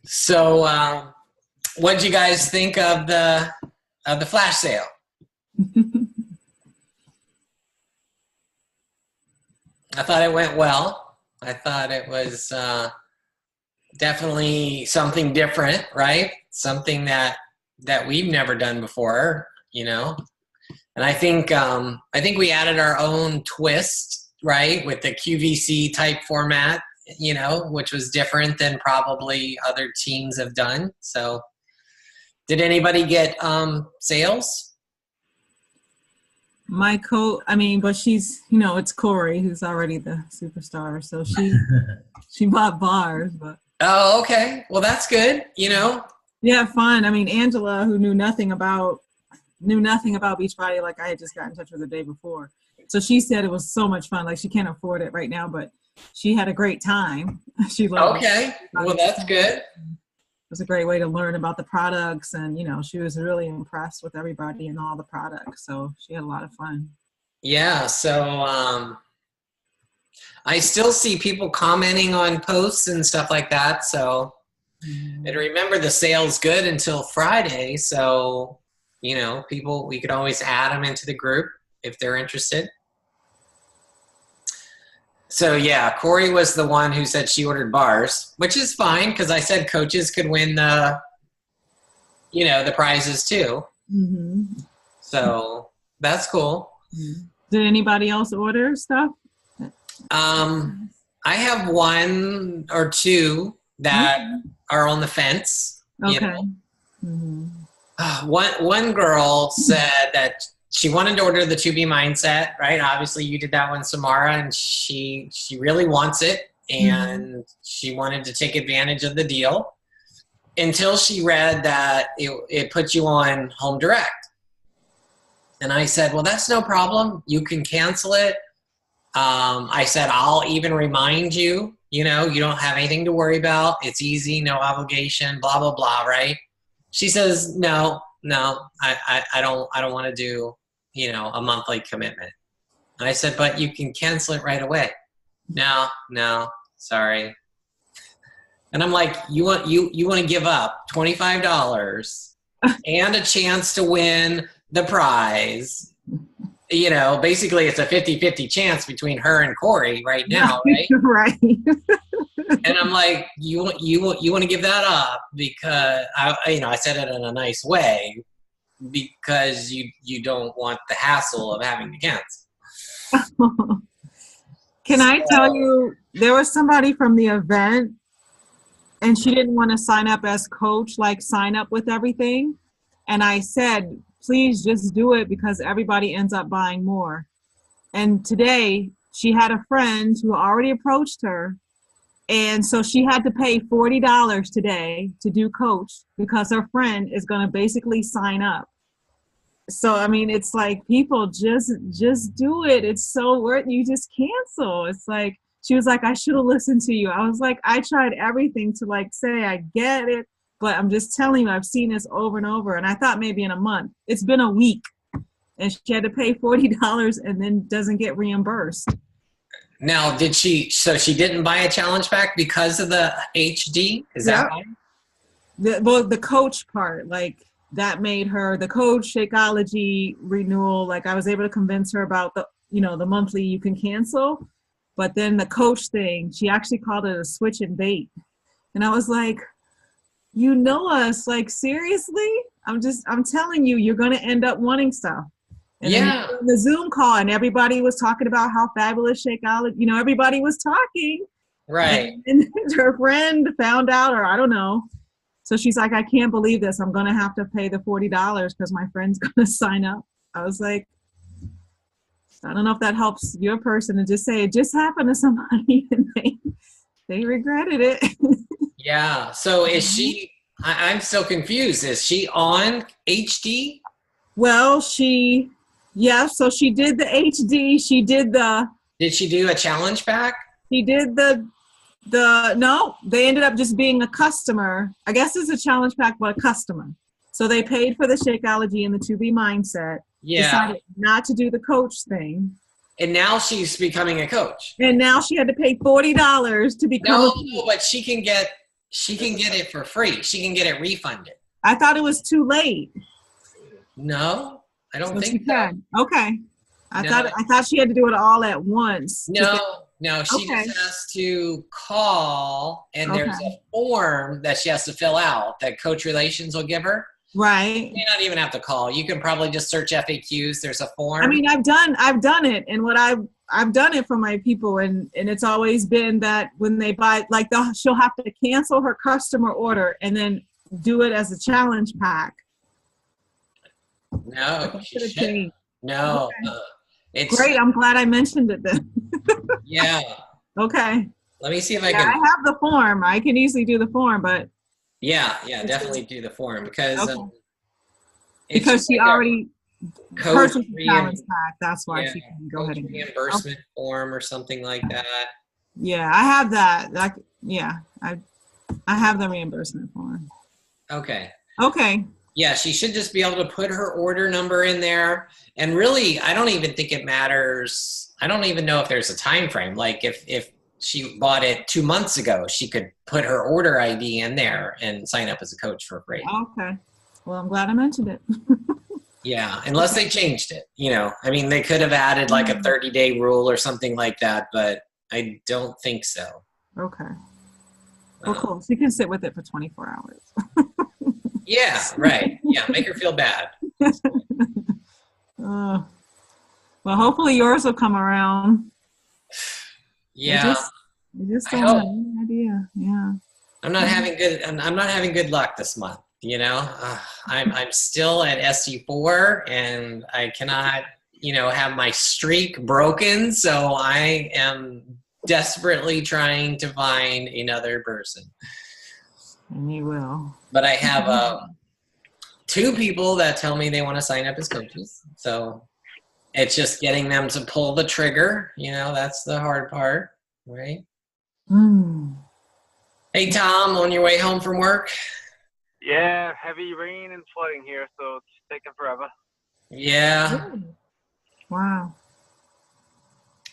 So, what did you guys think of the flash sale? I thought it went well. I thought it was definitely something different, right? Something that we've never done before, you know. And I think we added our own twist, right, with the QVC type format, you know, which was different than probably other teams have done. So, did anybody get sales? My but she's, it's Corey who's already the superstar. So she bought bars, but Oh, okay. Well, that's good. You know. yeah, fun. I mean, Angela, who knew nothing about Beachbody, like I had just got in touch with her the day before. So she said it was so much fun. Like she can't afford it right now, but she had a great time. She loved it. Okay. Well, that's good. It was a great way to learn about the products, and she was really impressed with everybody and all the products. So she had a lot of fun. Yeah. So I still see people commenting on posts and stuff like that. So, and remember, the sale's good until Friday. So, people, we could always add them into the group if they're interested. So yeah, Corey was the one who said she ordered bars, which is fine because I said coaches could win the prizes too. Mm-hmm. So that's cool. Did anybody else order stuff? I have one or two that are on the fence. Okay. Mm-hmm. One girl said that she wanted to order the 2B mindset, right? Obviously, you did that one, Samara, and she really wants it, and she wanted to take advantage of the deal until she read that it puts you on Home Direct. And I said, well, that's no problem. You can cancel it. I said, I'll even remind you, you don't have anything to worry about. It's easy, no obligation, blah, blah, blah, right? She says, no, I don't want to do, a monthly commitment. And I said, but you can cancel it right away. No, sorry. And I'm like, you want to give up $25 and a chance to win the prize. Basically it's a 50-50 chance between her and Corey right now, right? Right. And I'm like, you want to give that up because I said it in a nice way because you don't want the hassle of having to cancel. Can I tell you, there was somebody from the event and she didn't want to sign up as coach, like sign up with everything. And I said, please just do it because everybody ends up buying more. And today she had a friend who already approached her. And so she had to pay $40 today to do coach because her friend is going to basically sign up. So, I mean, it's like people just do it. It's so worth it. You just cancel. It's like, she was like, I should have listened to you. I was like, I tried everything to like say, I get it. But I'm just telling you, I've seen this over and over. And I thought maybe in a month. It's been a week. And she had to pay $40 and then doesn't get reimbursed. Now, so she didn't buy a challenge pack because of the HD? Is that why? The coach part, like that made her, the coach Shakeology renewal, like I was able to convince her about the monthly you can cancel. But then the coach thing, she actually called it a switch and bait. And I was like, us, like seriously? I'm telling you, you're going to end up wanting stuff. And yeah. Then the Zoom call and everybody was talking about how fabulous Shakeology, everybody was talking. Right. And her friend found out, or I don't know. So she's like, I can't believe this. I'm going to have to pay the $40 because my friend's going to sign up. I was like, I don't know if that helps your person to just say it just happened to somebody and they regretted it. Yeah. So is she, I'm still confused. Is she on HD? Well, so she did the HD. Did she do a challenge pack? She did no, they ended up just being a customer. I guess it's a challenge pack, but a customer. So they paid for the Shakeology and the 2B mindset. Yeah. Decided not to do the coach thing. And now she's becoming a coach. And now she had to pay $40 to become No, but she can get She can get it for free. She can get it refunded. I thought it was too late. No, I don't So she think so. can. Okay. I No. thought she had to do it all at once. No, she Okay. just has to call, and there's Okay. a form that she has to fill out that Coach Relations will give her. Right. You may not even have to call. You can probably just search FAQs. There's a form. I mean, I've done it, and what I've done it for my people, and it's always been that when they buy, like she'll have to cancel her customer order and then do it as a challenge pack. No, she shouldn't. No, Okay. it's Great. I'm glad I mentioned it then. yeah. Okay. Let me see if I Yeah, can. I have the form. I can easily do the form, but Yeah, definitely do the form because okay. it's Because just she like a already coach purchased the challenge pack. That's why yeah, she can go coach ahead and get it. reimbursement form or something like that. Yeah, I have that. I have the reimbursement form. Okay. Okay. Yeah, she should just be able to put her order number in there. And really, I don't even think it matters. I don't even know if there's a time frame. Like if she bought it 2 months ago, she could put her order ID in there and sign up as a coach for free. Okay. Well, I'm glad I mentioned it. Yeah, unless they changed it. I mean, they could have added like a 30-day rule or something like that, but I don't think so. Okay. Well, cool. She can sit with it for 24 hours. Yeah, right. Yeah, make her feel bad. Well, hopefully yours will come around. Yeah. I just I don't have hope. any idea. Yeah. I'm not having good luck this month. I'm still at SU4 and I cannot, have my streak broken. So I am desperately trying to find another person. And you will. But I have 2 people that tell me they want to sign up as coaches. So it's just getting them to pull the trigger. That's the hard part, right? Mm. Hey, Tom, on your way home from work? Yeah, heavy rain and flooding here, so it's taking forever. Yeah. Wow.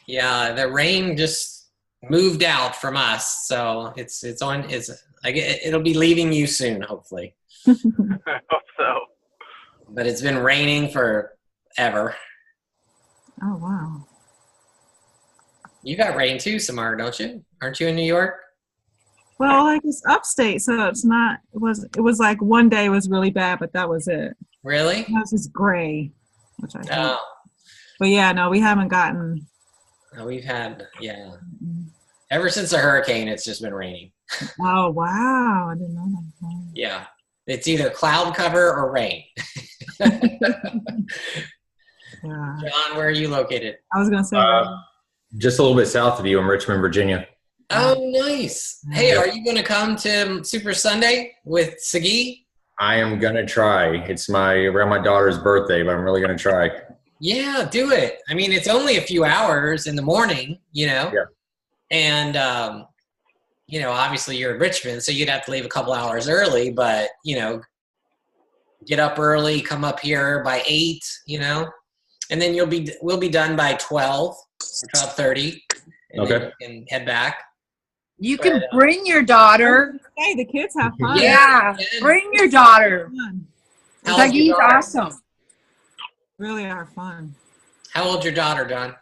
Yeah, the rain just moved out from us, so it'll be leaving you soon, hopefully. I hope so. But it's been raining forever. Oh, wow. You got rain too, Samara, don't you? Aren't you in New York? Well, like it's upstate, so it's not. It was like one day was really bad, but that was it. Really? It was just gray, which I hate. Oh, But yeah, no, we haven't gotten. we've had ever since the hurricane, it's just been raining. Oh wow, I didn't know that. Yeah, it's either cloud cover or rain. Yeah. John, where are you located? I was gonna say. Just a little bit south of you in Richmond, Virginia. Oh, nice. Hey, are you going to come to Super Sunday with Sagi? I am going to try. It's around my daughter's birthday, but I'm really going to try. Yeah, do it. I mean, it's only a few hours in the morning, Yeah. And, obviously you're in Richmond, so you'd have to leave a couple hours early, but, get up early, come up here by 8, and then we'll be done by 12 or 12:30. And Okay. then you can head back. You can bring your daughter. Hey, the kids have fun. Yeah, bring your daughter. Fun. How old's your Sagi's daughter? awesome. Really are fun. How old's your daughter, John?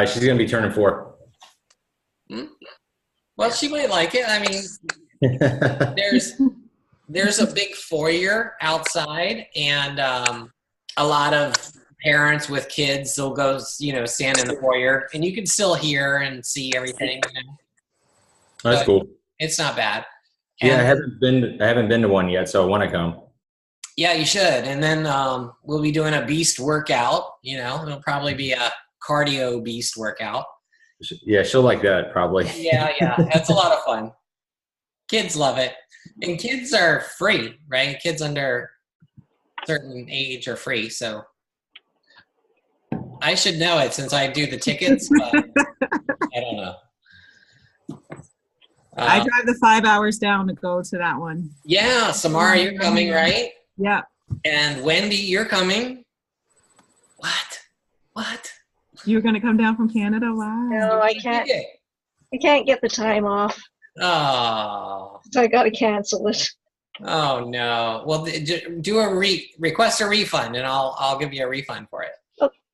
She's going to be turning 4. Well, she might like it. I mean, there's a big foyer outside, and a lot of parents with kids will go, stand in the foyer, and you can still hear and see everything. That's cool. It's not bad. Yeah, And, I haven't been to one yet, so I want to come. yeah, you should. And then we'll be doing a beast workout. It'll probably be a cardio beast workout. Yeah, she'll like that probably. Yeah, that's a lot of fun. Kids love it, and kids are free, right? Kids under a certain age are free, so I should know it since I do the tickets, but I don't know. I drive the 5 hours down to go to that one. Yeah, Samara, you're coming, right? Yeah. And Wendy, you're coming. What? You're gonna come down from Canada? Wow. No, I can't. I can't get the time off. Oh. So I got to cancel it. Oh no. Well, do a request a refund, and I'll give you a refund for it.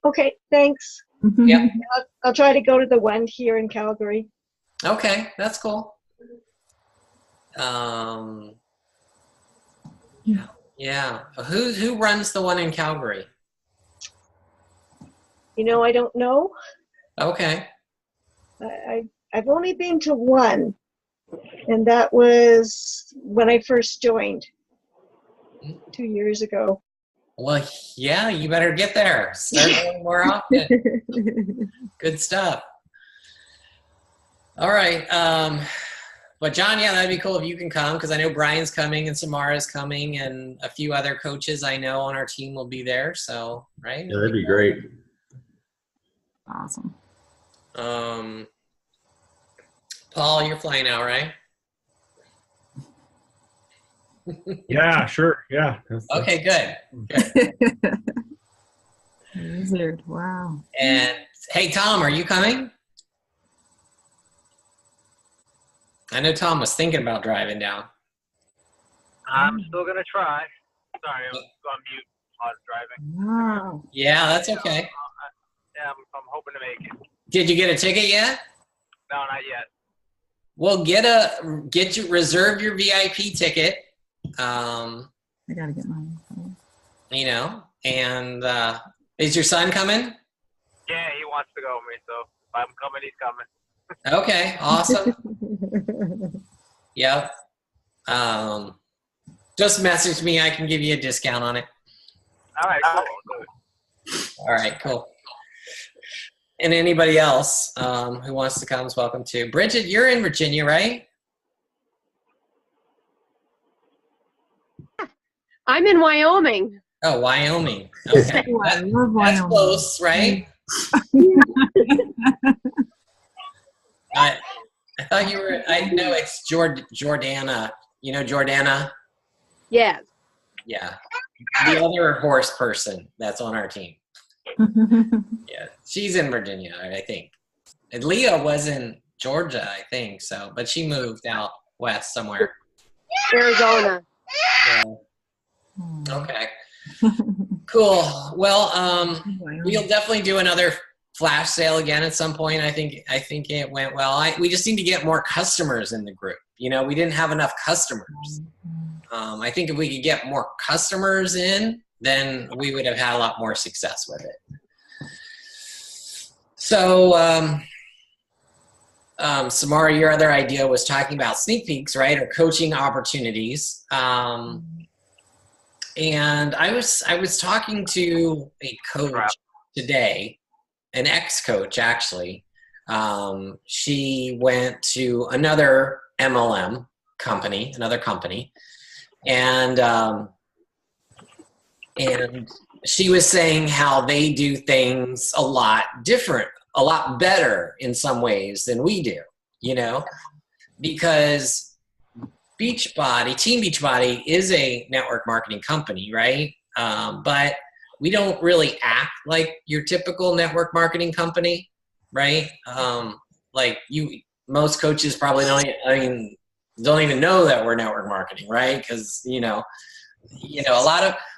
Okay, thanks. Yep. I'll try to go to the one here in Calgary. Okay, that's cool. Yeah. Who runs the one in Calgary? I don't know. Okay. I've only been to one, and that was when I first joined 2 years ago. Well, yeah, you better get there. Start going more often. Good stuff. All right. But John, yeah, that'd be cool if you can come, because I know Brian's coming and Samara's coming and a few other coaches I know on our team will be there. So, right? Yeah, that'd be great. Awesome. Paul, you're flying out, right? Yeah, sure. Yeah. Okay, good. Wizard. Wow. And hey, Tom, are you coming? I know Tom was thinking about driving down. I'm still gonna try. Sorry, I was on mute while I was driving. Wow. Yeah, that's okay. Yeah, I'm hoping to make it. Did you get a ticket yet? No, not yet. Well, reserve your VIP ticket. I gotta get mine. And is your son coming? Yeah, he wants to go with me, so if I'm coming, he's coming. Okay, awesome. Yep. Just message me. I can give you a discount on it. All right, cool. All right, cool. And anybody else who wants to come is welcome too. Bridget, you're in Virginia, right? I'm in Wyoming. Oh, Wyoming. Okay. I love That's Wyoming. close, right? I thought you were, I know it's Jordana. You know Jordana? Yes. Yeah. The other horse person that's on our team. Yeah. She's in Virginia, I think. And Leah was in Georgia, I think so, but she moved out west somewhere. Arizona. Yeah. Okay. Cool. Well, we'll definitely do another flash sale again at some point. I think it went well. We just need to get more customers in the group. We didn't have enough customers. I think if we could get more customers in, then we would have had a lot more success with it. So, Samara, your other idea was talking about sneak peeks, right? Or coaching opportunities. And I was talking to a coach today, an ex-coach actually. She went to another MLM company, and she was saying how they do things a lot different, a lot better in some ways than we do, because Team Beachbody is a network marketing company, right? But we don't really act like your typical network marketing company, right? Most coaches probably don't even know that we're network marketing, right? Because a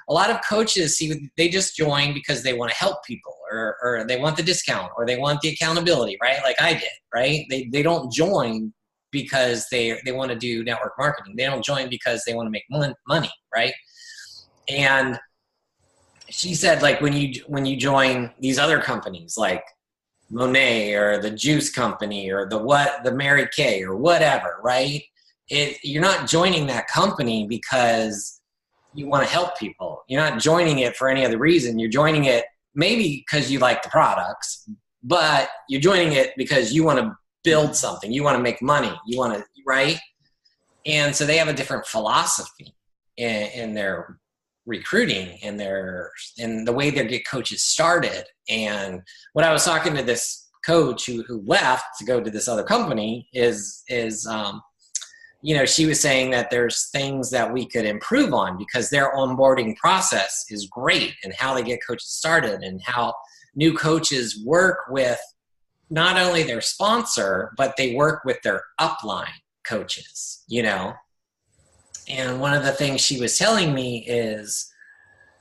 lot of coaches they just join because they want to help people, or they want the discount, or they want the accountability, right? Like I did, right? They don't join because they want to do network marketing. They don't join because they want to make money, right? And she said, like, when you join these other companies like Monet or the Juice Company or the Mary Kay or whatever, right? You're not joining that company because you want to help people. You're not joining it for any other reason. You're joining it maybe because you like the products, but you're joining it because you want to build something. You want to make money. You want to, right? And so they have a different philosophy in their recruiting and in the way they get coaches started. And when I was talking to this coach who left to go to this other company is she was saying that there's things that we could improve on because their onboarding process is great, and how they get coaches started, and how new coaches work with not only their sponsor, but they work with their upline, coaches, you know. And one of the things she was telling me is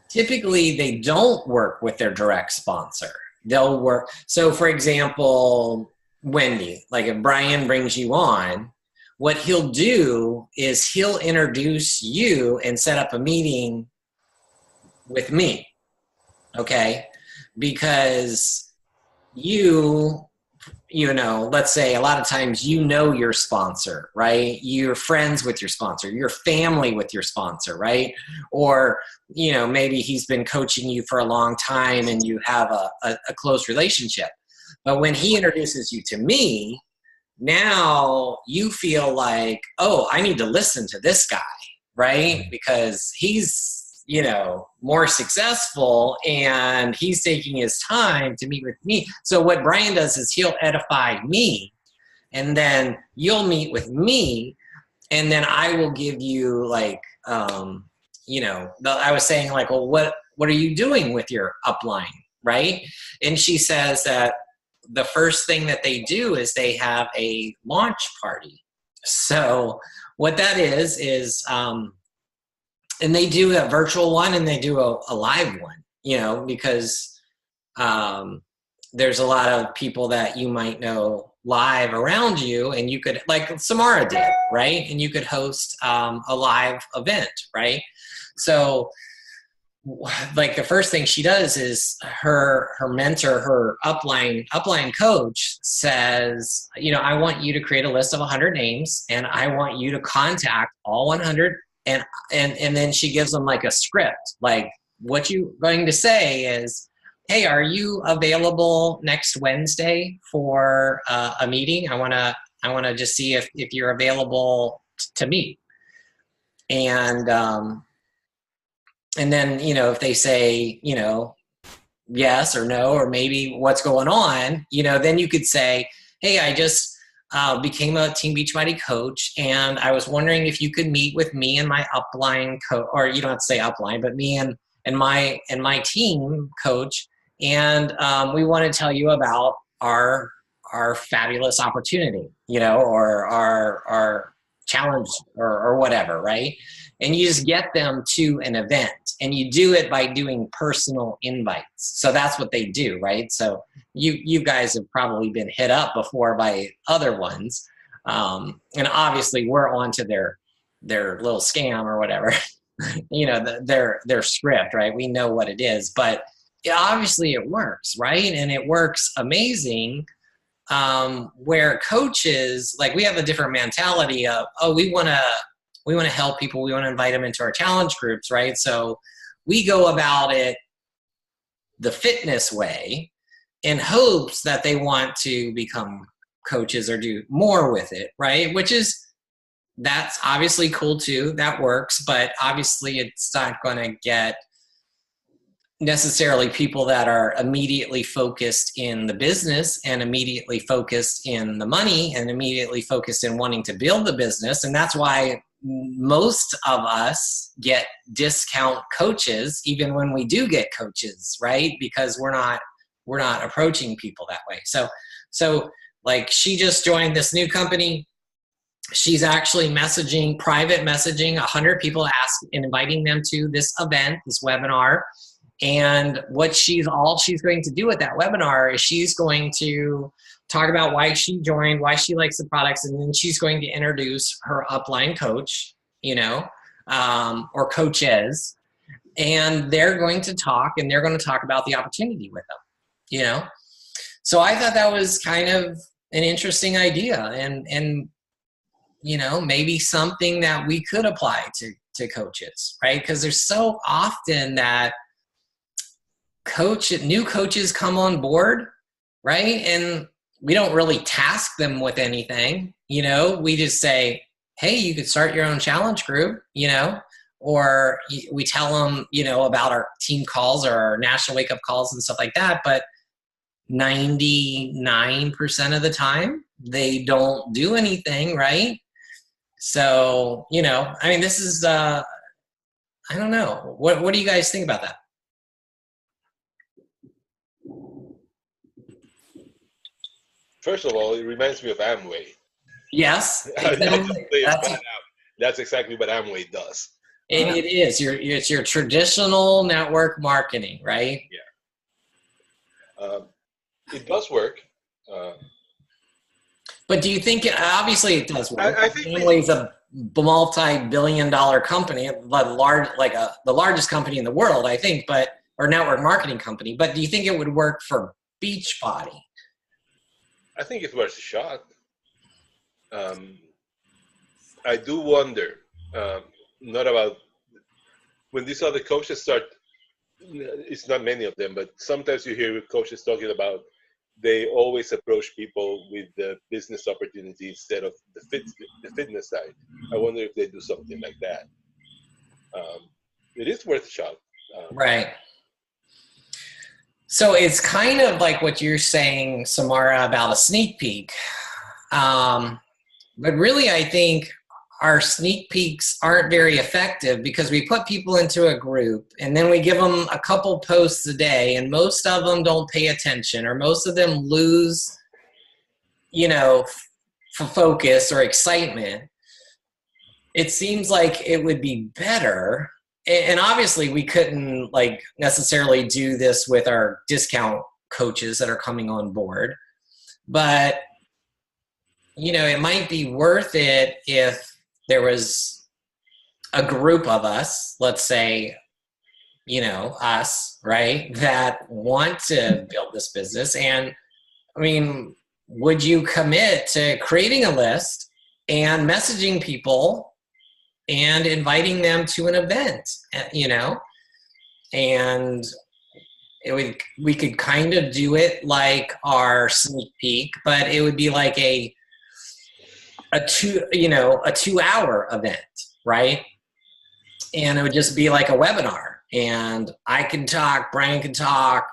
typically they don't work with their direct sponsor. They'll work. So for example, Wendy, like if Brian brings you on, what he'll do is he'll introduce you and set up a meeting with me. Okay. Because you know, let's say a lot of times you know your sponsor, right? You're friends with your sponsor, you're family with your sponsor, right? Or, you know, maybe he's been coaching you for a long time and you have a close relationship. But when he introduces you to me, now you feel like, oh, I need to listen to this guy, right? Because he's, you know, more successful and he's taking his time to meet with me. So what Brian does is he'll edify me and then you'll meet with me and then I will give you like, you know, I was saying like, well, what are you doing with your upline, right? And she says that the first thing that they do is they have a launch party. So what that is, and they do a virtual one and they do a live one, you know, because there's a lot of people that you might know live around you and you could, like Samara did, right? And you could host a live event, right? So like the first thing she does is her mentor, her upline coach says, you know, I want you to create a list of 100 names and I want you to contact all 100 and then she gives them like a script. Like what you're going to say is, hey, are you available next Wednesday for a meeting? I want to just see if you're available to meet. And then, you know, if they say, you know, yes or no, or maybe what's going on, you know, then you could say, hey, I just became a Team Beachbody coach and I was wondering if you could meet with me and my upline coach, or you don't have to say upline, but me and my team coach. And we want to tell you about our fabulous opportunity, you know, or our challenge or whatever, right? And you just get them to an event and you do it by doing personal invites. So that's what they do, right? So you guys have probably been hit up before by other ones. And obviously we're onto their little scam or whatever, you know, their script, right? We know what it is, but obviously it works, right? And it works amazing. Where coaches, like we have a different mentality of, oh, we want to help people. We want to invite them into our challenge groups, right? So we go about it the fitness way in hopes that they want to become coaches or do more with it, right? That's obviously cool too. That works, but obviously it's not going to get necessarily people that are immediately focused in the business and immediately focused in the money and immediately focused in wanting to build the business. And that's why most of us get discount coaches, even when we do get coaches, right? Because we're not approaching people that way. So like she just joined this new company. She's actually private messaging 100 people, and inviting them to this event, this webinar. And all she's going to do at that webinar is she's going to talk about why she joined, why she likes the products, and then she's going to introduce her upline coach, you know, or coaches, and they're going to talk about the opportunity with them, you know. So I thought that was kind of an interesting idea, and you know, maybe something that we could apply to coaches, right? Because there's so often that new coaches come on board, right? And we don't really task them with anything, you know. We just say, hey, you could start your own challenge group, you know, or we tell them, you know, about our team calls or our national wake up calls and stuff like that. But 99% of the time, they don't do anything, right? So, you know, I mean, this is, I don't know. What do you guys think about that? First of all, it reminds me of Amway. Yes, That's, exactly. that's exactly what Amway does. It is. It's your traditional network marketing, right? Yeah. It does work. But do you think, obviously it does work. I think Amway's a multi-billion-dollar company, the largest company in the world, I think, or network marketing company. But do you think it would work for Beachbody? I think it's worth a shot. I do wonder, not about when these other coaches start. It's not many of them, but sometimes you hear coaches talking about they always approach people with the business opportunity instead of the fitness side. I wonder if they do something like that. It is worth a shot. Right. So it's kind of like what you're saying, Samara, about a sneak peek. But really, I think our sneak peeks aren't very effective because we put people into a group and then we give them a couple posts a day, and most of them don't pay attention, or most of them lose, focus or excitement. It seems like it would be better, and obviously we couldn't necessarily do this with our discount coaches that are coming on board, but it might be worth it if there was a group of us, let's say, us, right, that want to build this business. And I mean, would you commit to creating a list and messaging people and inviting them to an event, and we could kind of do it like our sneak peek, but it would be like a 2-hour event, right? And it would just be like a webinar, and I can talk, Brian can talk,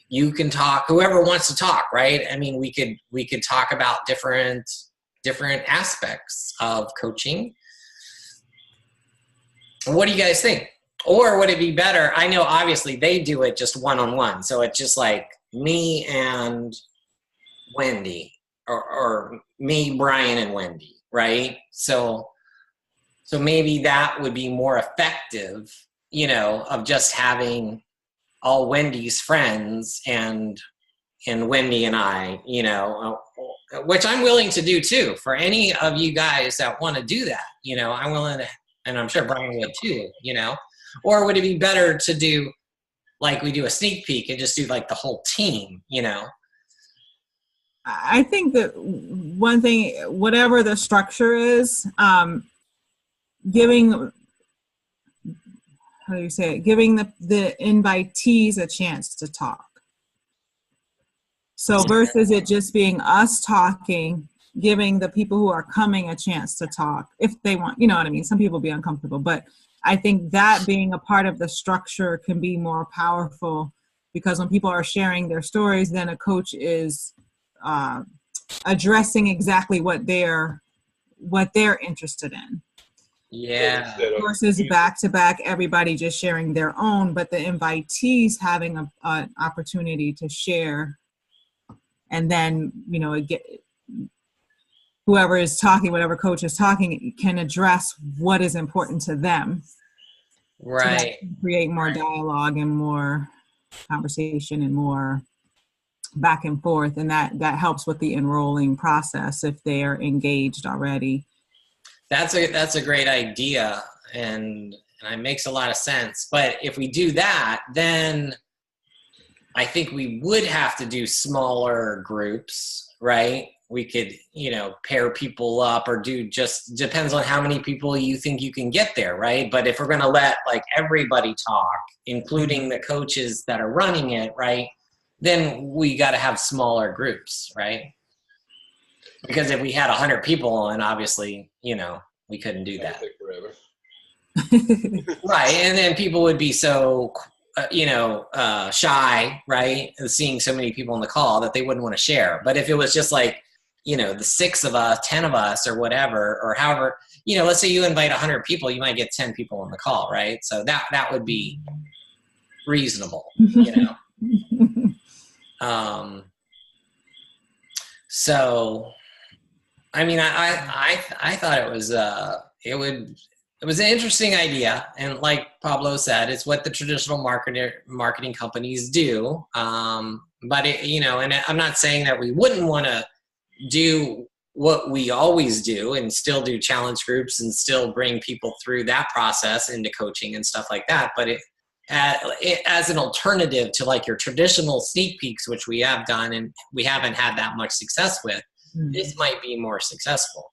you can talk, whoever wants to talk, right? I mean, we could talk about different aspects of coaching. What do you guys think? Or would it be better? I know obviously they do it just one-on-one, so it's just like me and Wendy, or me, Brian, and Wendy, right? So maybe that would be more effective, of just having all Wendy's friends and Wendy and I, which I'm willing to do too. For any of you guys that want to do that, I'm willing to, and I'm sure Brian would too, Or would it be better to do like we do a sneak peek and just do like the whole team, I think that one thing, whatever the structure is, giving the invitees a chance to talk. So versus it just being us talking, giving the people who are coming a chance to talk if they want, what I mean? Some people be uncomfortable, but I think that being a part of the structure can be more powerful, because when people are sharing their stories, then a coach is addressing exactly what they're interested in. Yeah. Versus back to back, everybody just sharing their own, but the invitees having an opportunity to share, and then whoever is talking, whatever coach is talking, can address what is important to them. Right. To create more dialogue and more conversation and more back and forth, and that helps with the enrolling process if they are engaged already. That's a great idea, and it makes a lot of sense. But if we do that, then I think we would have to do smaller groups, right? We could, pair people up, or just depends on how many people you think you can get there, right? But if we're going to let everybody talk, including the coaches that are running it, right, then we got to have smaller groups, right? Because if we had 100 people, and obviously, we couldn't do that. Take forever. Right, and then people would be so, shy, right, seeing so many people on the call that they wouldn't want to share. But if it was just the 6 of us, 10 of us, or whatever, or however, let's say you invite 100 people, you might get 10 people on the call, right? So that would be reasonable, So I mean, I thought it was it was an interesting idea, and like Pablo said, it's what the traditional marketing companies do. But and I'm not saying that we wouldn't want to do what we always do and still do challenge groups and still bring people through that process into coaching and stuff like that. But it as an alternative to like your traditional sneak peeks, which we have done and we haven't had that much success with, this might be more successful,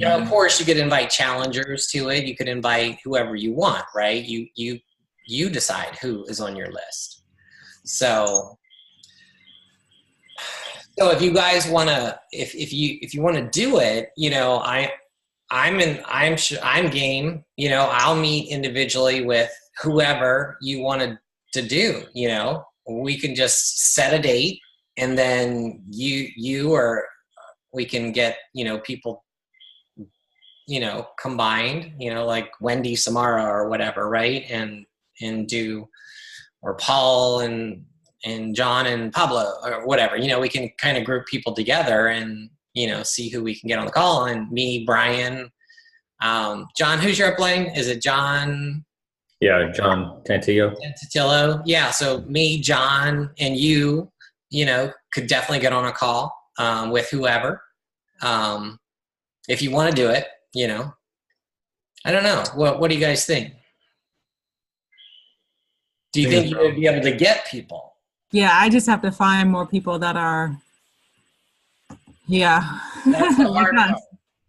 of course you could invite challengers to it. You could invite whoever you want, right? You decide who is on your list. So if you guys want to, if you want to do it, I'm game. I'll meet individually with whoever you wanted to do. We can just set a date, and then we can get people combined. Like Wendy, Samara, or whatever, right? And do, or Paul and John and Pablo or whatever. We can kind of group people together and see who we can get on the call. And me, Brian, John, who's your upline? Is it John? Yeah, John Tantillo. Yeah, so me, John, and you could definitely get on a call with whoever. If you want to do it, I don't know. What do you guys think? Do you think you would be able to get people? Yeah, I just have to find more people that are. Yeah. That's the hard part.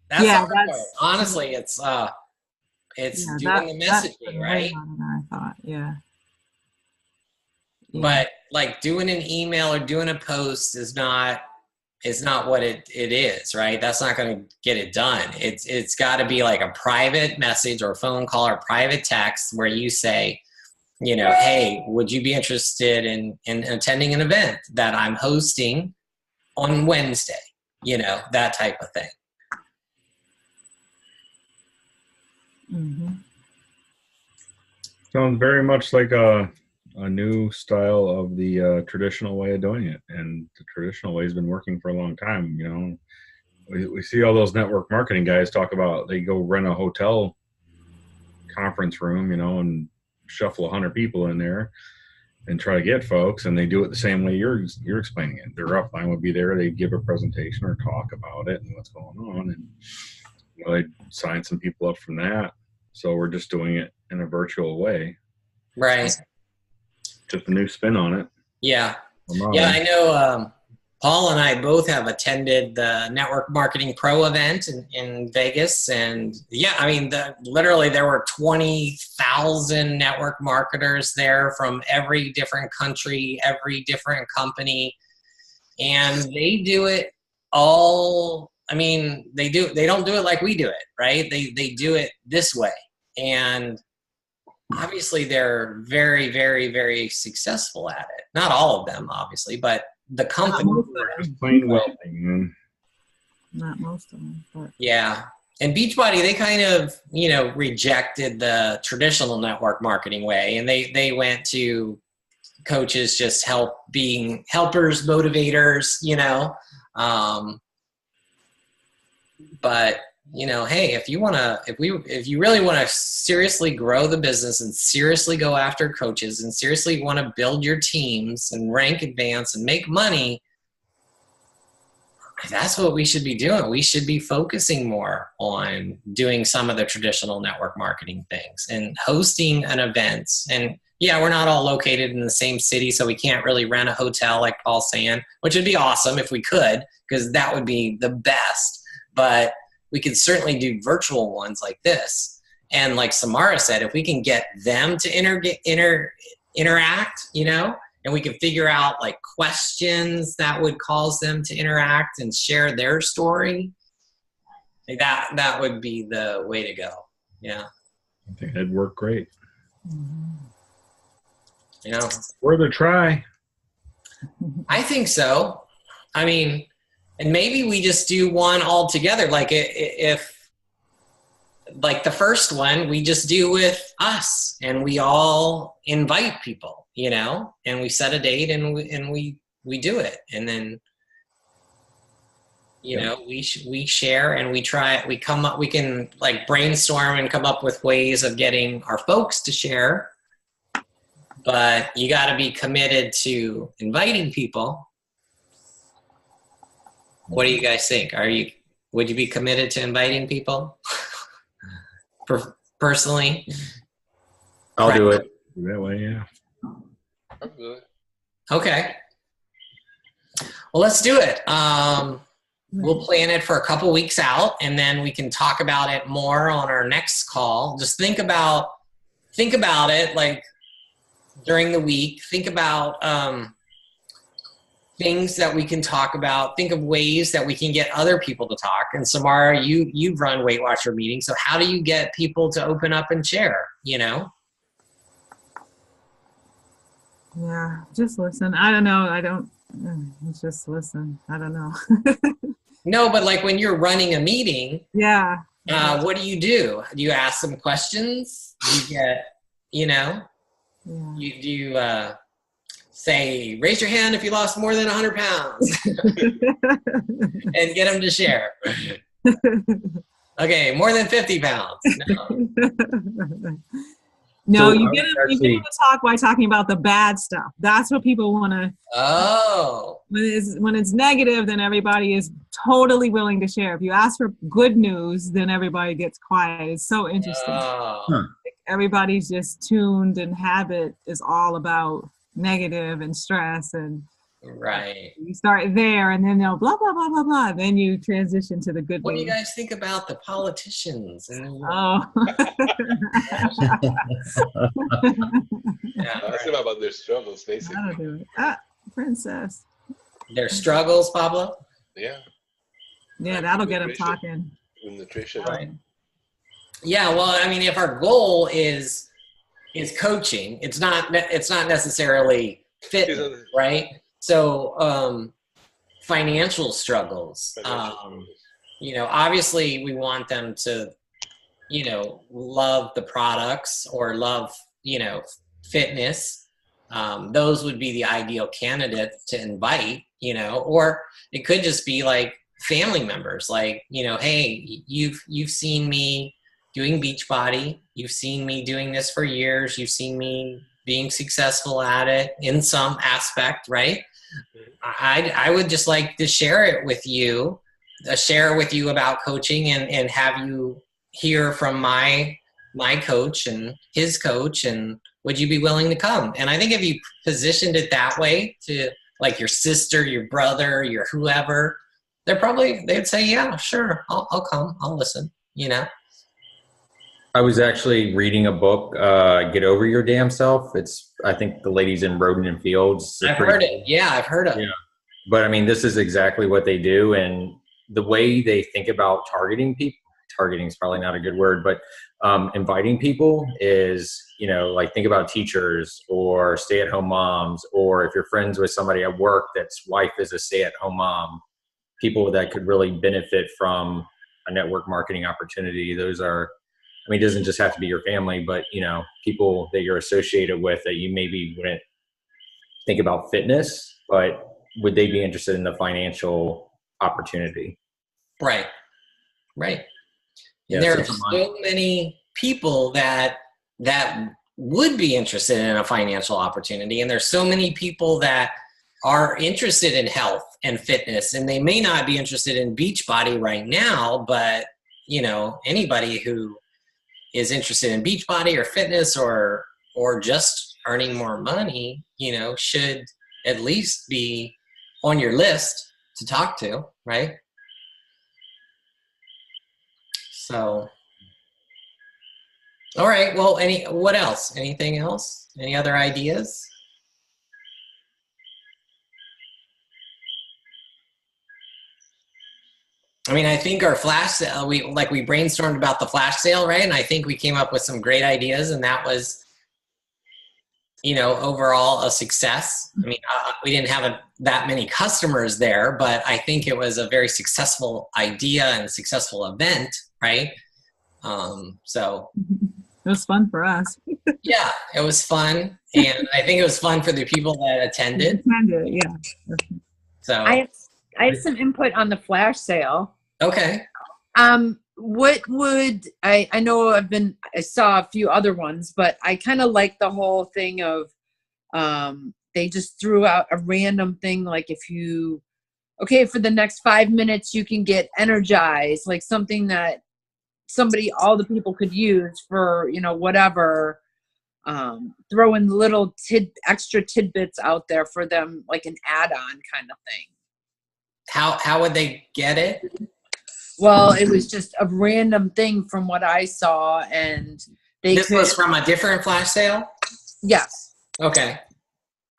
That's the hard part. Honestly, it's doing the messaging, right? I thought, yeah. But like doing an email or doing a post is not what it is, right? That's not going to get it done. It's got to be like a private message or phone call or private text where you say, hey, would you be interested in attending an event that I'm hosting on Wednesday? That type of thing. Mm-hmm. Sounds very much like a new style of the traditional way of doing it, and the traditional way has been working for a long time. We see all those network marketing guys talk about they go rent a hotel conference room, and shuffle 100 people in there and try to get folks, and they do it the same way you're explaining it. Their upline would be there, they'd give a presentation or talk about it and what's going on, and they'd sign some people up from that. So we're just doing it in a virtual way, right? Just a new spin on it. Yeah. I know Paul and I both have attended the Network Marketing Pro event in Vegas. And yeah, I mean, literally there were 20,000 network marketers there from every different country, every different company. And they do it all. I mean, they don't do it like we do it, right? They do it this way. And obviously they're very, very, very successful at it. Not all of them, obviously, but the company. Plain wealthy. Not most of them, but yeah. And Beachbody, they kind of, rejected the traditional network marketing way, and they went to coaches just being helpers, motivators, but hey, if you really want to seriously grow the business and seriously go after coaches and seriously want to build your teams and rank advance and make money, that's what we should be doing. We should be focusing more on doing some of the traditional network marketing things and hosting an event. And yeah, we're not all located in the same city, so we can't really rent a hotel like Paul's saying, which would be awesome if we could, because that would be the best. But we could certainly do virtual ones like this. And like Samara said, if we can get them to interact, and we can figure out like questions that would cause them to interact and share their story, that would be the way to go. Yeah. I think that'd work great. Worth a try. I think so. I mean, and maybe we just do one all together. Like if like the first one, we just do with us and we all invite people, and we set a date and we do it. And then You know, we share and we can like brainstorm and come up with ways of getting our folks to share. But you got to be committed to inviting people. What do you guys think? Would you be committed to inviting people? Personally? I'll do it. That way, yeah. I'm good. Okay. Well, let's do it. We'll plan it for a couple weeks out, and then we can talk about it more on our next call. Just think about it, like during the week. Think about things that we can talk about. Think of ways that we can get other people to talk. And Samara, you've run Weight Watcher meetings, so how do you get people to open up and share? You know? Yeah, just listen. I don't know. Just listen. I don't know. No, but like when you're running a meeting, yeah. What do? Do you ask them questions? Do you get, Yeah. you say, raise your hand if you lost more than 100 pounds and get them to share. Okay, more than 50 pounds. No. No, So you I get was them to talk by talking about the bad stuff. That's what people want to. Oh. When it's negative, then everybody is totally willing to share. If you ask for good news, then everybody gets quiet. It's so interesting. Oh. Like everybody's just tuned, and habit is all about negative and stress, and Right. you start there, and then they'll blah blah blah blah blah. Then you transition to the good What do news. you guys think about the politicians? Oh. Yeah, Ask them about their struggles, basically. That'll do it. Princess. their struggles, Pablo? Yeah. Yeah, that'll get them Nutrition. talking. With nutrition. Right. Yeah, well, I mean, if our goal is coaching, it's not necessarily fitness, right? So financial struggles. You know, obviously we want them to, you know, love the products or love, you know, fitness. Those would be the ideal candidates to invite, you know, or it could just be like family members, like, you know, hey, you've seen me doing Beachbody. You've seen me doing this for years. You've seen me being successful at it in some aspect, right? I would just like to share it with you, about coaching and have you hear from my coach and his coach, and would you be willing to come? And I think if you positioned it that way to like your sister, your brother, your whoever, they'd say, yeah, sure, I'll come, I'll listen, you know? I was actually reading a book, Get Over Your Damn Self. It's, I think the ladies in Roden and Fields. I've heard it. Yeah, I've heard of it. Yeah. But I mean, this is exactly what they do. And the way they think about targeting is probably not a good word, but inviting people is, you know, like think about teachers or stay-at-home moms, or if you're friends with somebody at work that's wife is a stay-at-home mom, people that could really benefit from a network marketing opportunity. Those are, I mean, it doesn't just have to be your family, but, you know, people that you're associated with that you maybe wouldn't think about fitness, but would they be interested in the financial opportunity? Right. Right. Yeah, There are so many people that would be interested in a financial opportunity. And there's so many people that are interested in health and fitness, and they may not be interested in Beachbody right now, but, you know, anybody who is interested in Beachbody or fitness or just earning more money, you know, should at least be on your list to talk to, right? So, all right. Well, what else? Anything else? Any other ideas? I mean, I think our flash sale, we brainstormed about the flash sale, right? And I think we came up with some great ideas, and that was, you know, overall a success. I mean, we didn't have that many customers there, but I think it was a very successful idea and successful event, right? So it was fun for us. Yeah, it was fun, and I think it was fun for the people that attended. Yeah. So I I have some input on the flash sale. Okay. What would I know I saw a few other ones, but I kind of like the whole thing of they just threw out a random thing like for the next 5 minutes you can get energized, like something that all the people could use for, whatever. Throw in little extra tidbits out there for them, like an add-on kind of thing. How would they get it? Well, it was just a random thing from what I saw, and this was from a different flash sale? Yes. Okay.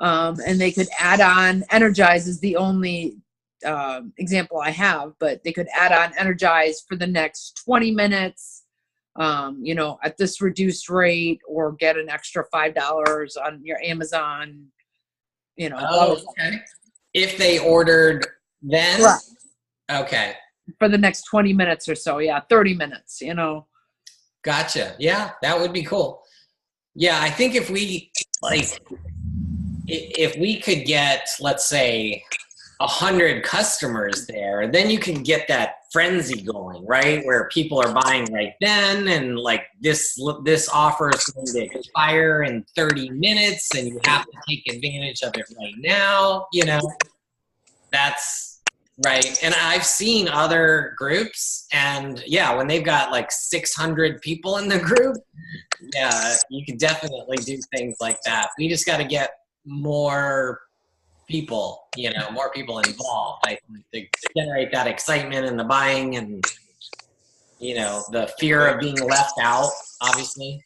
And they could add on Energize is the only example I have, but they could add on Energize for the next 20 minutes, at this reduced rate, or get an extra $5 on your Amazon, Oh, okay. If they ordered then? Right. Okay. For the next 20 minutes or so. Yeah. 30 minutes, Gotcha. Yeah, that would be cool. Yeah, I think if we could get, let's say, 100 customers there, then you can get that frenzy going, right? Where people are buying right then, and like this offer is going to expire in 30 minutes, and you have to take advantage of it right now. That's right. And I've seen other groups, and yeah, when they've got like 600 people in the group, yeah, you could definitely do things like that. We just got to get more people, more people involved, I think, to generate that excitement and the buying and, the fear of being left out, obviously.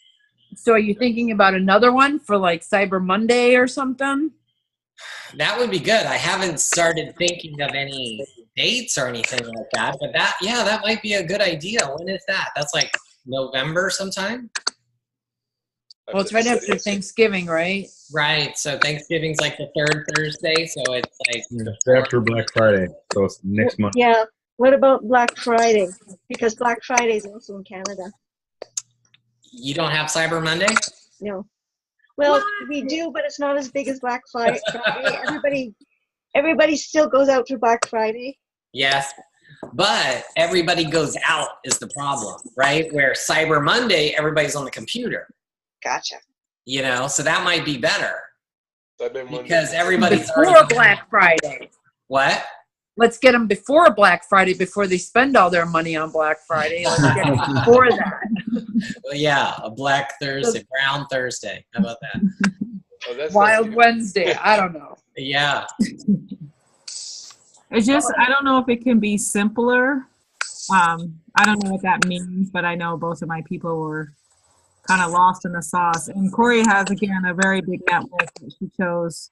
So are you thinking about another one for like Cyber Monday or something? That would be good. I haven't started thinking of any dates or anything like that, but that might be a good idea. When is that? That's like November sometime? Well, it's right after Thanksgiving, right? Right. So Thanksgiving's like the third Thursday, so it's like It's after Black Friday, so it's next month. Yeah. What about Black Friday? Because Black Friday is also in Canada. You don't have Cyber Monday? No. Well, we do, but it's not as big as Black Friday. Everybody still goes out for Black Friday. Yes, but everybody goes out is the problem, right? Where Cyber Monday, everybody's on the computer. Gotcha. So that might be better. Monday. Because everybody's before Black Friday. What? Let's get them before Black Friday, before they spend all their money on Black Friday. Let's get them before that. Well, yeah, a Black Thursday, Brown Thursday. How about that? Oh, Wild Wednesday. I don't know. Yeah. It's just, I don't know if it can be simpler. I don't know what that means, but I know both of my people were kind of lost in the sauce. And Corey has, again, a very big network that she chose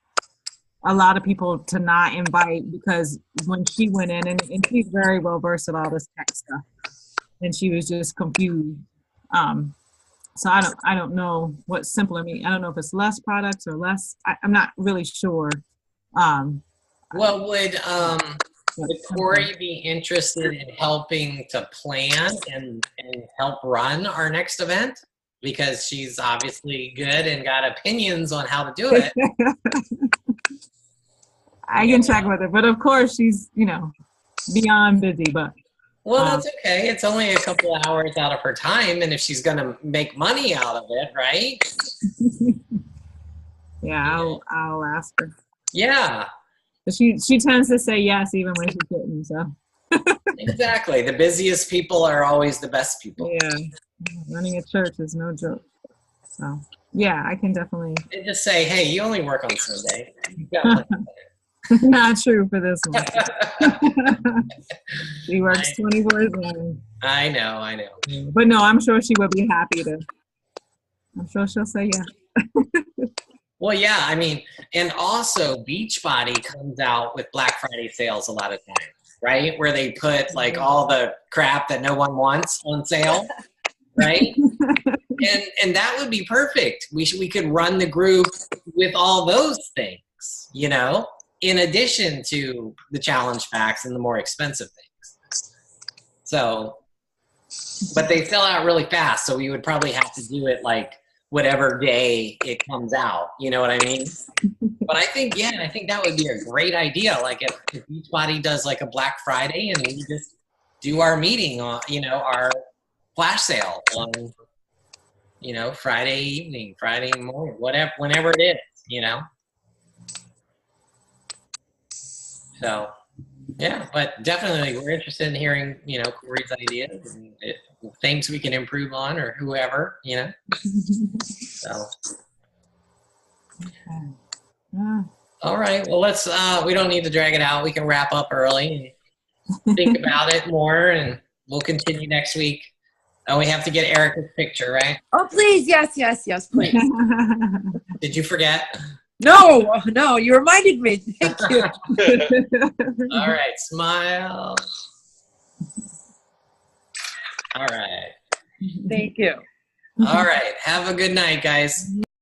a lot of people to not invite, because when she went in, and she's very well versed in all this tech stuff, and she was just confused. So I don't know what simpler means. I don't know if it's less products or less. I'm not really sure. Well, would Corey be interested in helping to plan and help run our next event? Because she's obviously good and got opinions on how to do it. I can check with her, but of course she's, beyond busy, but. Well, that's okay. It's only a couple of hours out of her time, and if she's going to make money out of it, right? Yeah, I'll ask her. Yeah. But she tends to say yes even when she couldn't, so. Exactly. The busiest people are always the best people. Yeah. Running a church is no joke. So, yeah, I can definitely. And just say, hey, you only work on Sunday. Not true for this one. She works 24/7. I know. But no, I'm sure she would be happy to. I'm sure she'll say yeah. Well, yeah, I mean, and also Beachbody comes out with Black Friday sales a lot of times, right? Where they put like all the crap that no one wants on sale, right? and that would be perfect. We could run the group with all those things, in addition to the challenge packs and the more expensive things. So, but they sell out really fast, so we would probably have to do it like whatever day it comes out. You know what I mean? But I think that would be a great idea. Like if Beachbody does like a Black Friday and we just do our meeting on, our flash sale on, Friday evening, Friday morning, whatever, whenever it is, So, yeah, but definitely we're interested in hearing, Corey's ideas and things we can improve on or whoever, So. Yeah. All right. Well, let's, we don't need to drag it out. We can wrap up early and think about it more, and we'll continue next week. Oh, we have to get Erica's picture, right? Oh, please. Yes, please. Did you forget? No, you reminded me. Thank you. All right. Smile. All right. Thank you. All right. Have a good night, guys.